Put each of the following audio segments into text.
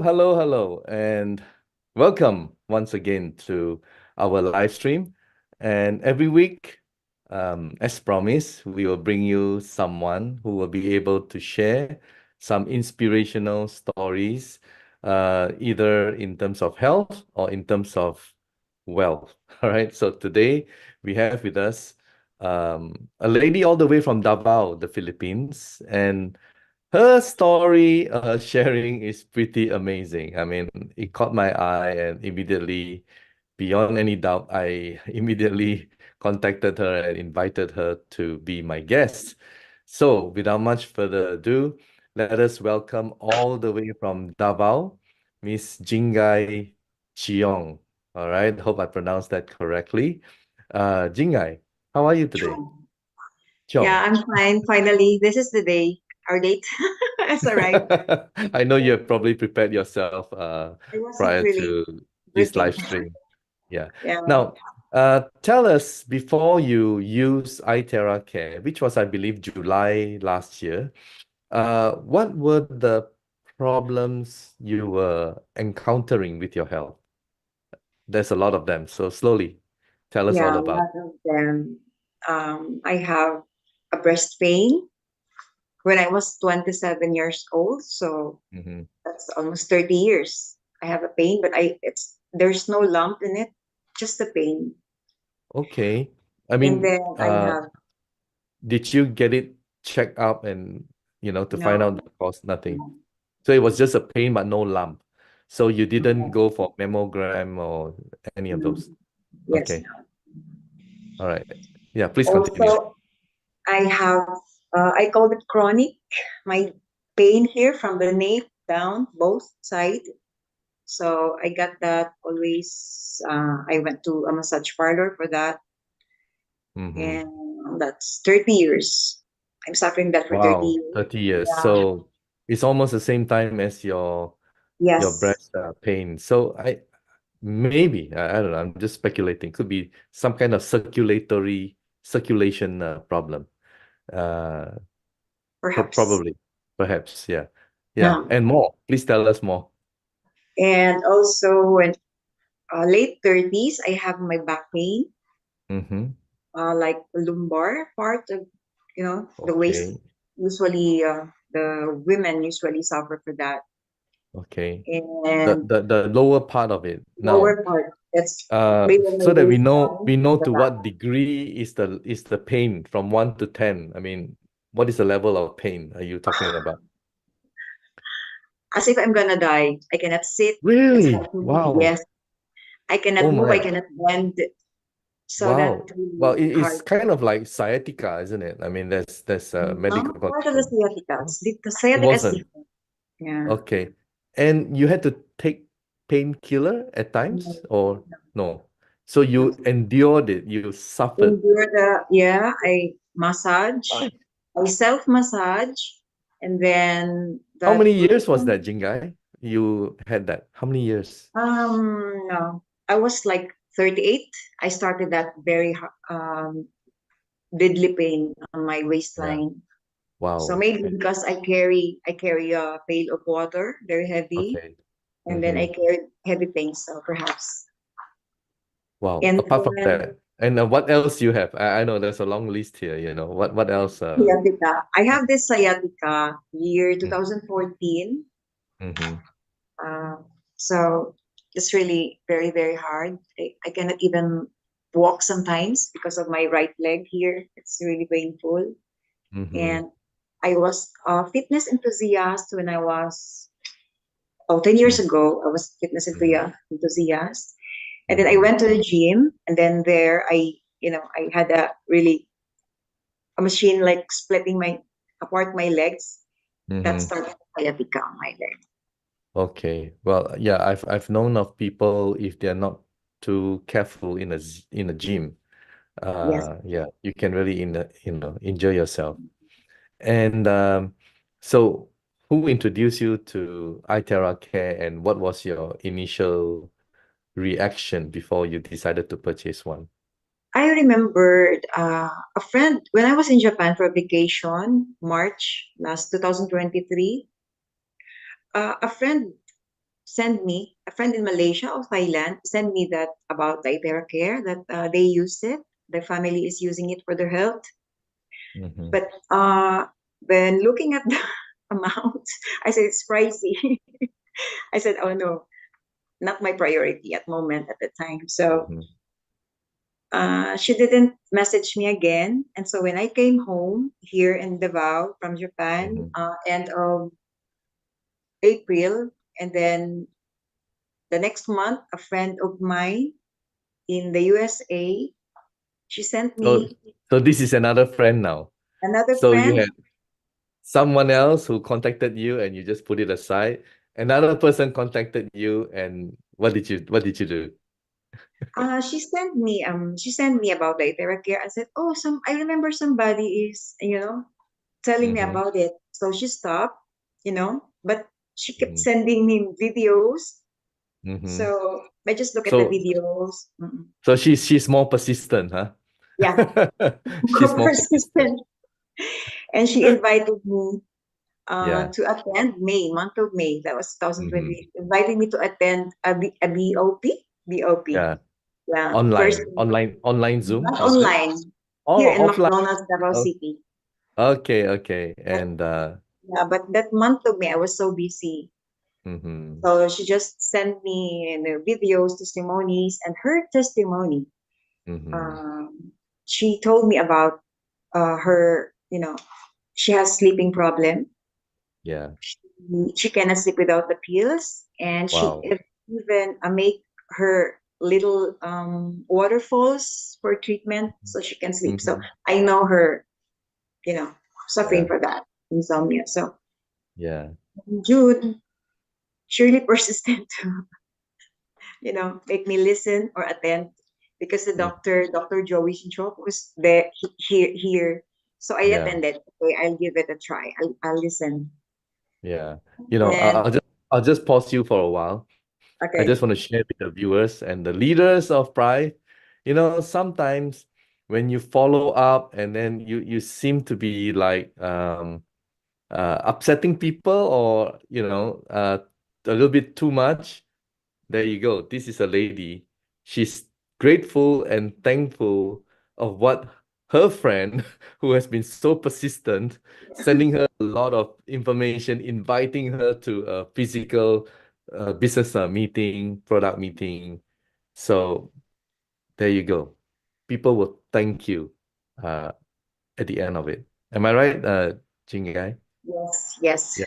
hello, and welcome once again to our live stream. And every week, as promised, we will bring you someone who will be able to share some inspirational stories, either in terms of health or in terms of wealth. All right, so today we have with us a lady all the way from Davao, the Philippines, and her story sharing is pretty amazing. I mean, it caught my eye, and immediately, beyond any doubt, I immediately contacted her and invited her to be my guest. So, without much further ado, let us welcome all the way from Davao, Miss Jinggai Chiong. All right, hope I pronounced that correctly. Jinggai, how are you today? Sure. Yeah, Chiong. I'm fine. Finally, this is the day, our date has arrived. I know you have probably prepared yourself I wasn't prior really to this working. live stream. Yeah. Yeah, Now, tell us before you use iTeraCare, which was, I believe, July last year, what were the problems you were encountering with your health? There's a lot of them, so slowly tell us all yeah, a about lot of them. I have a breast pain when I was 27 years old, so it. that's almost 30 years. I have a pain, but it's there's no lump in it, just the pain. Okay. I And mean, then I have did you get it checked up and, to find out no, the cause? Nothing. no, So it was just a pain, but no lump. So you didn't no, go for mammogram or any of no. those. Yes, Okay. no. All right. Yeah, please continue. Also, I have, I call it chronic, my pain here from the nape down, both side. So I got that always. I went to a massage parlor for that, Mm-hmm. and that's 30 years. I'm suffering that for 30 Wow, years. 30 years. Yeah. So it's almost the same time as your Yes, breast pain. So I don't know, I'm just speculating. Could be some kind of circulation problem. Uh, perhaps. Probably, perhaps, yeah. Yeah, Um, and more. Please tell us more. and also, when late 30s, I have my back pain, Mm-hmm. like lumbar part of, the waist. Okay, Usually, the women usually suffer for that. okay. The, And the the lower part of it. Now, lower part, it's below my so that we waistline know and the to back. what degree is the pain from 1 to 10. I mean, what is the level of pain are you talking about? As if I'm gonna die. I cannot sit. It's Really? like me. Wow. Yes, I cannot Oh move. I my. cannot bend. So Wow. that's Well, really it's hard. kind of like sciatica, isn't it? I mean, there's a Not medical part of the condition. sciatica. No, The it sciatica is wasn't. different. Yeah. Okay. And you had to take painkiller at No, times or no, no? So no. you endured it, you suffered. Endure the, yeah, I massage. Why? I self massage, and then How that many will years was that, become. Jingai? You had that. How many years? No, I was like 38. I started that very deadly pain on my Yeah. waistline. So Wow. maybe Okay. because I carry a pail of water, very heavy, Okay. and then I Mm-hmm. carry heavy things, so perhaps. Wow. And Apart from then that, and what else you have? I know there's a long list here, What else? sciatica. I have this sciatica year Mm, 2014. mm-hmm. Uh, so it's really very, very hard. I cannot even walk sometimes because of my right leg here. It's really painful. Mm-hmm. And I was a fitness enthusiast when I was, 10 years ago. I was fitness Mm-hmm. enthusiast. And then I Mm-hmm. went to the gym, and then there I had a machine like splitting my apart my legs. That Mm-hmm. started sciatica on my leg. Okay. Well, yeah, I've known of people if they're not too careful in a gym, Yes. yeah, you can really enjoy yourself. And so who introduced you to iTeraCare and what was your initial reaction before you decided to purchase one? I remembered a friend when I was in Japan for vacation, March last 2023. A friend sent me, a friend in Malaysia or Thailand, sent me that about the iTeraCare that they use it. The family is using it for their health. Mm-hmm. But when looking at the amount, I said it's pricey. I said, oh no, not my priority at moment at the time. So Mm-hmm. she didn't message me again. And so when I came home here in Davao from Japan, Mm-hmm. end of April, and then the next month, a friend of mine in the USA, she sent So, me so this is another friend now. another So you friend. had someone else who contacted you and you just put it aside. Another person contacted you and what did you do? She sent me about the Iteracare. I said, oh, I remember somebody is, telling me Mm-hmm. about it. So she stopped, but she kept Mm-hmm. sending me videos. Mm-hmm. So I just look at the So videos. Mm-mm. so she's more persistent, huh? Yeah, She's more more persistent. persistent. And she invited me Yeah. to attend month of May. That was Mm-hmm. 2020. Invited me to attend a BOP. BOP. Yeah. Yeah, first Online Zoom, not is it? online here Oh, in offline. McDonald's, Davao Oh, City. okay, okay. But, And yeah, but that month of May, I was so busy. mm-hmm. So she just sent me the videos, testimonies, and her testimony. Mm-hmm. Um, she told me about her, she has sleeping problem. Yeah. She cannot sleep without the pills, and Wow. even make her little waterfalls for treatment so she can sleep. So Mm-hmm. I know her, you know, suffering Yeah. for that insomnia. So Yeah. June, she really persistent to, make me listen or attend because the Mm. Dr. Joey Shinchok was there here. So I Yeah. attended. Okay, I'll give it a try. I'll listen. Yeah. And I'll just pause you for a while. I just want okay. to share with the viewers and the leaders of Pride. Sometimes when you follow up and then you seem to be like upsetting people or a little bit too much. There you go. This is a lady. She's grateful and thankful of what her friend, who has been so persistent, sending her a lot of information, inviting her to a physical business meeting, product meeting. So there you go. People will thank you uh, at the end of it. Am I right, Jinggai? Yes, yes. Yeah.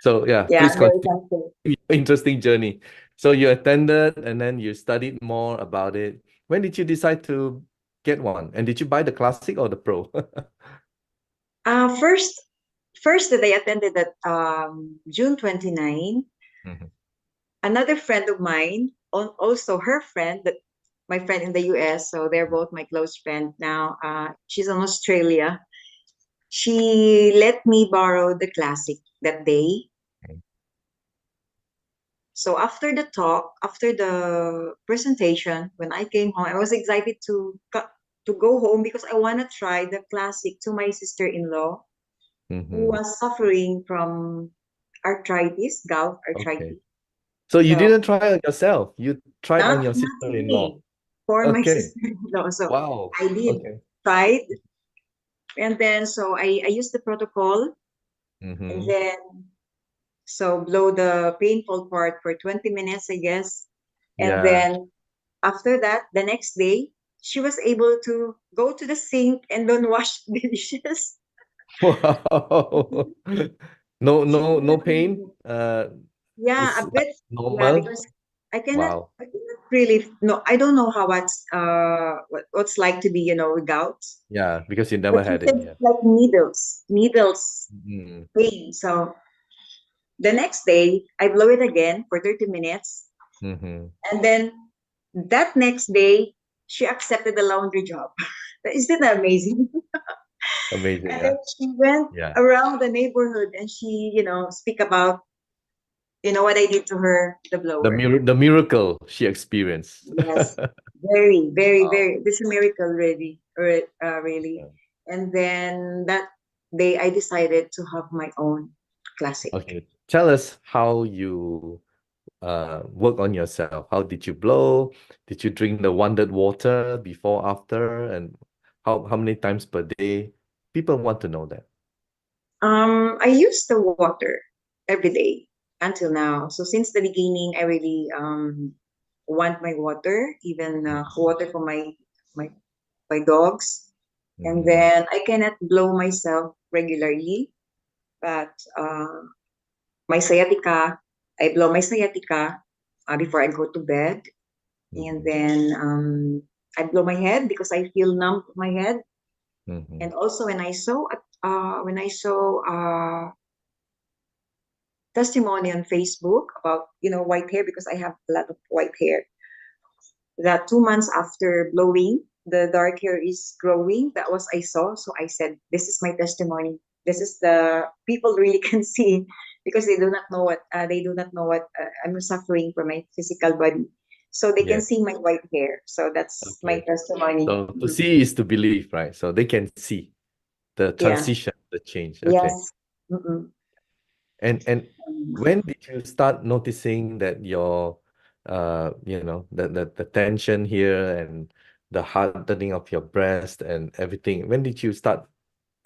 So yeah, Yeah, please I'm very continue. thankful. Interesting journey. So you attended and then you studied more about it. When did you decide to get one? And did you buy the classic or the pro? First, that I attended at June 29, Mhm. another friend of mine, also her friend, that my friend in the US, so they're both my close friend now. She's in Australia. She let me borrow the classic that day. So after the presentation, when I came home, I was excited to go home because I want to try the classic to my sister-in-law who Mm-hmm. was suffering from gout Okay. arthritis. So you So didn't try on yourself. You tried on your not sister-in-law. me, for my Okay. sister-in-law. So Wow. I did Okay. tried, and then so I used the protocol, and Mm-hmm. then so blow the painful part for 20 minutes, I guess, and Yeah. then after that, the next day, she was able to go to the sink and don't wash the dishes. Wow. No, She no, could no not pain. really. Yeah, It's a like bit. Yeah, normal. because Wow. I cannot really. No, I don't know how what's like to be, gout. Yeah, because you never But she had it. said Yeah. it's like needles Mm-hmm. pain. So the next day, I blow it again for 30 minutes, Mm-hmm. and then that next day, she accepted the laundry job. Isn't that amazing? Amazing, And huh? then she went Yeah. around the neighborhood and she, speak about, what I did to her, the blower. The miracle she experienced. Yes, very, very, Wow. very. This is a miracle, really, really. Yeah. And then that day, I decided to have my own classic. Okay. Tell us how you work on yourself? How did you blow? Did you drink the wondered water before, after, and how many times per day? People want to know that. I use the water every day until now. So since the beginning, I really want my water, even water for my my dogs. And Mm-hmm. then I cannot blow myself regularly, but my sciatica, I blow my sciatica before I go to bed, and Mm-hmm. then I blow my head because I feel numb to my head. Mm-hmm. And also when I saw testimony on Facebook about white hair, because I have a lot of white hair, that 2 months after blowing, the dark hair is growing. That was I saw. So I said, this is my testimony. This is the people really can see, because they do not know what I'm suffering from my physical body. So they can Yeah. see my white hair. So that's my Okay. testimony. So to Mhm. see is to believe, right? So they can see the Yeah. transition, the change. Okay. Yes. Mm-mm. And when did you start noticing that your the tension here and the hardening of your breast and everything, when did you start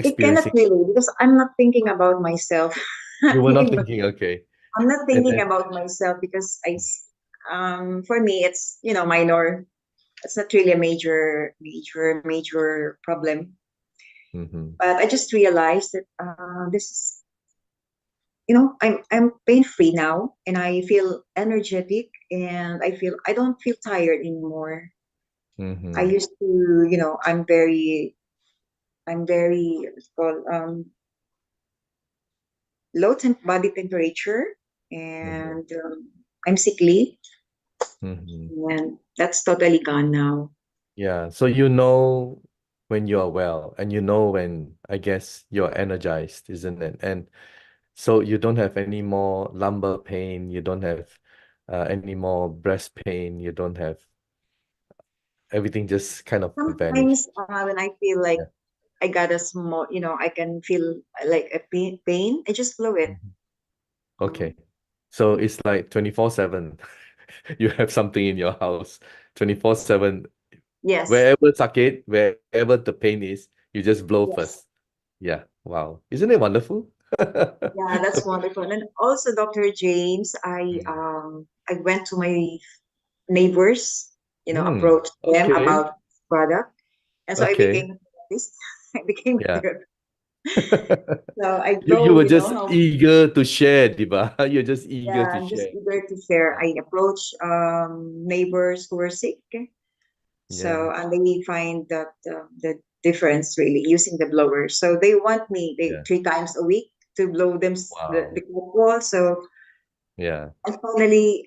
It cannot experiencing? really, because I'm not thinking about myself. You were not thinking, okay. I'm not And thinking then about myself because for me it's minor. It's not really a major problem. mm-hmm, But I just realized that this is I'm pain free now, and I feel energetic, and I don't feel tired anymore. I mm-hmm, used to I'm very what's it called low body temperature, mm-hmm, and I'm sickly, mm-hmm. and that's totally gone now. Yeah, so you know when you are well, and you know when, I guess, you're energized, isn't it? And so you don't have any more lumbar pain, you don't have any more breast pain, you don't have everything just kind of Sometimes vanished. when I feel like Yeah. I got a small, I can feel like a pain. I just blow it. Mhm. Mm. Okay. So it's like 24/7. You have something in your house 24/7. Yes, Wherever sakit, wherever the pain is, you just blow yes, first. Yeah. Wow. Isn't it wonderful? yeah, that's wonderful. And also, Dr. James, Mhm. I went to my neighbors, approached them Okay. about product, and so I Okay. became a therapist. I became a Yeah. therapist. So I You blow, were just eager to share, Diba. You're just eager yeah, to I'm just share. eager to share. Yeah. I approach neighbors who are sick. Yeah. So, and they find that the difference really using the blower. So they want me they Yeah. 3 times a week to blow them the Wow. wall. So Yeah. I finally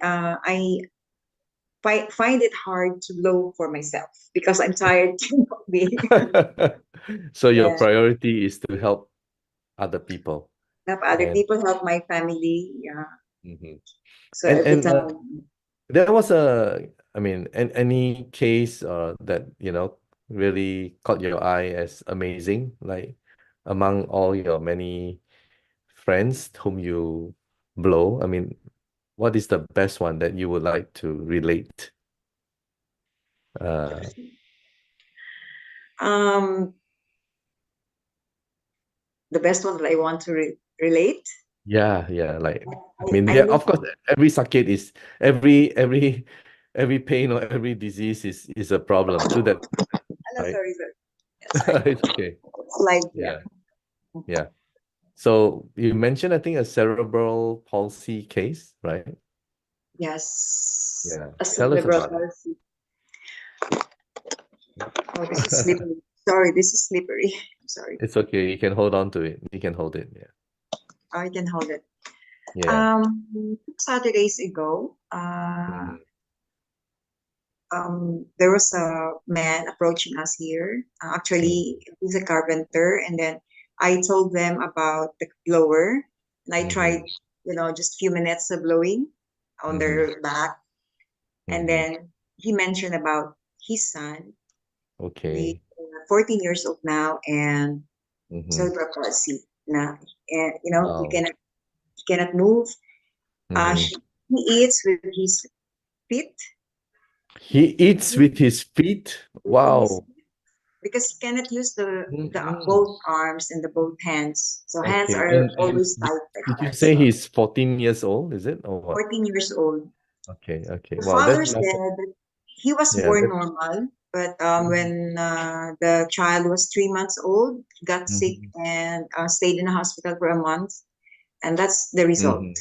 find it hard to blow for myself because I'm tired of being So your yeah, priority is to help other people. help other And people, help my family. Yeah. mhm. So every And time, there was I mean, any case that, really caught your eye as amazing, like among all your many friends whom you blow? I mean, what is the best one that you would like to relate? Uh, um, the best one that I want to relate. yeah, yeah. Like, I I, mean, I yeah, live. of course, every sakit is every pain or every disease is a problem to that, No, right? sorry, sorry. Yeah, sorry. It's okay. Slide. Yeah. Yeah, yeah. So you mentioned, I think, a cerebral palsy case, right? Yes, Yeah. a Tell us cerebral about it. palsy. Oh, this is slippery. Sorry, this is slippery. I'm sorry. It's okay. You can hold on to it. You can hold it. Yeah. I can hold it. Yeah. 2 Saturdays ago, Mhm. there was a man approaching us here. Actually, Mhm. he's a carpenter, and then I told them about the blower, and I tried, Mhm. just few minutes of blowing on Mhm. their back, and Mhm. then he mentioned about his son. He's Okay. 14 years old now, and Mhm. cerebral palsy na, and he Wow. cannot move. Mhm. He eats with his feet. He He eats with his feet. eats with his Wow. feet because he cannot use the Mm-mm. both arms and the both hands. So hands Okay. are And always tight like did you that. say So he's 14 years old, is it? Or what? 14 years old. Okay, okay. The Wow, that's father said massive. that he was Yeah, born that's normal, but mhm, when the child was 3 months old, he got sick mhm, and stayed in the hospital for a month, and that's the result. mhm.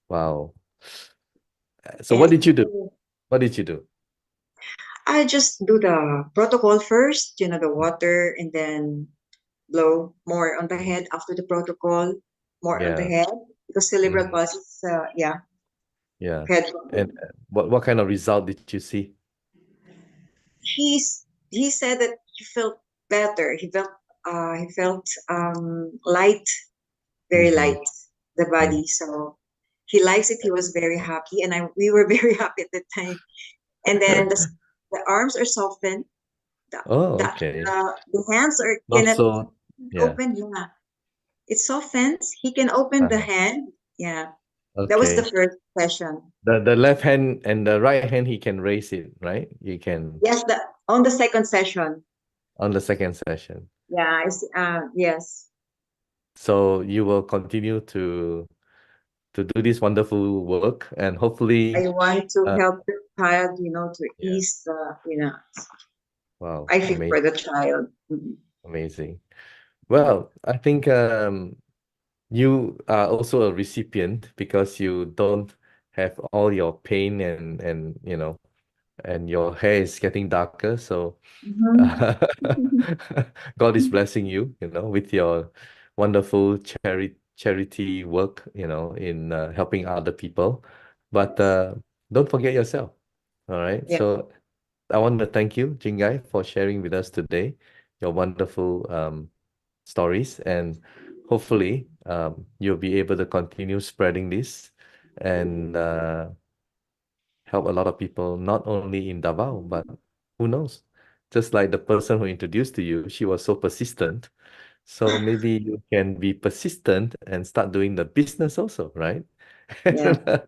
Wow. So what And did you do? What did you do? I just do the protocol first, the water, and then blow more on the head after the protocol, more on the Yeah. head because cerebral Mhm, palsy is, yeah, yeah. head And problem. what kind of result did you see? He said that he felt better. He felt light, very Hmm. light, the Hmm. body. So he likes it. He was very happy, and we were very happy at the time. And then the arms are softened. The Oh, the, okay. the hands are Not cannot so, yeah. open. Yeah, it softens. He can open the Uh-huh. hand. Yeah, that was the Okay. first session. The left hand and the right hand, he can raise it, right? You can Yes, the on the second session. on the second session. Yeah, yes. So you will continue to do this wonderful work and hopefully, I want to uh, help the child, to yeah. ease Wow, I feel amazing, for the child. Mhm. amazing. Well, I think you are also a recipient because you don't have all your pain and and your hair is getting darker. So Mhm. God is blessing you, with your wonderful charity work, in helping other people. But Yes. don't forget yourself. All right. Yeah. So I want to thank you, Jingai, for sharing with us today your wonderful stories, and hopefully you'll be able to continue spreading this and help a lot of people, not only in Davao, but who knows? Just like the person who introduced to you, she was so persistent. So maybe you can be persistent and start doing the business also, right? Yeah.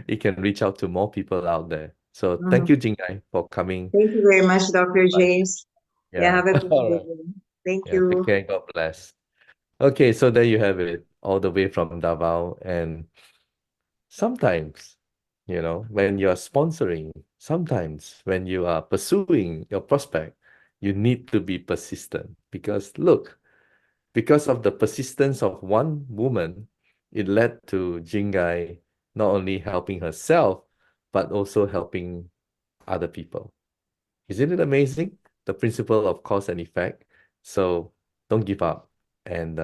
You can reach out to more people out there. So thank Mhm. you, Jingai, for coming. Thank you very much, Dr. Live. James. Yeah, Yeah. have a good All day. right. Thank Yeah. Take you. care. God bless. Okay, so there you have it, all the way from Davao. And sometimes, when you are sponsoring, sometimes when you are pursuing your prospect, you need to be persistent because look, because of the persistence of one woman, it led to Jingai not only helping herself, but also helping other people. Isn't it amazing? The principle of cause and effect. So don't give up and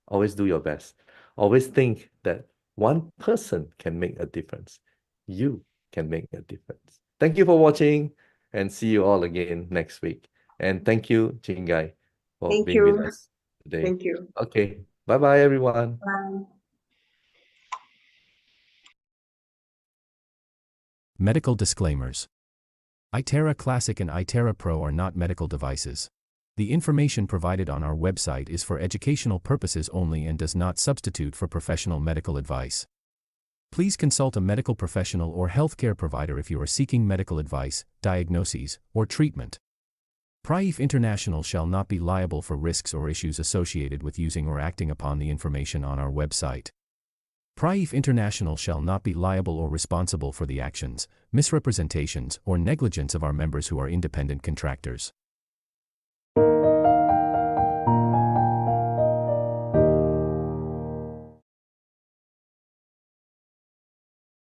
always do your best. Always think that one person can make a difference. You can make a difference. Thank you for watching and see you all again next week. And thank you, Jingai, for Thank being with you. us today. Thank you. Okay. Bye bye, everyone. Bye. Medical disclaimers. iTera Classic and iTera Pro are not medical devices. The information provided on our website is for educational purposes only and does not substitute for professional medical advice. Please consult a medical professional or healthcare provider if you are seeking medical advice, diagnoses, or treatment. Prife International shall not be liable for risks or issues associated with using or acting upon the information on our website. Prife International shall not be liable or responsible for the actions, misrepresentations, or negligence of our members who are independent contractors.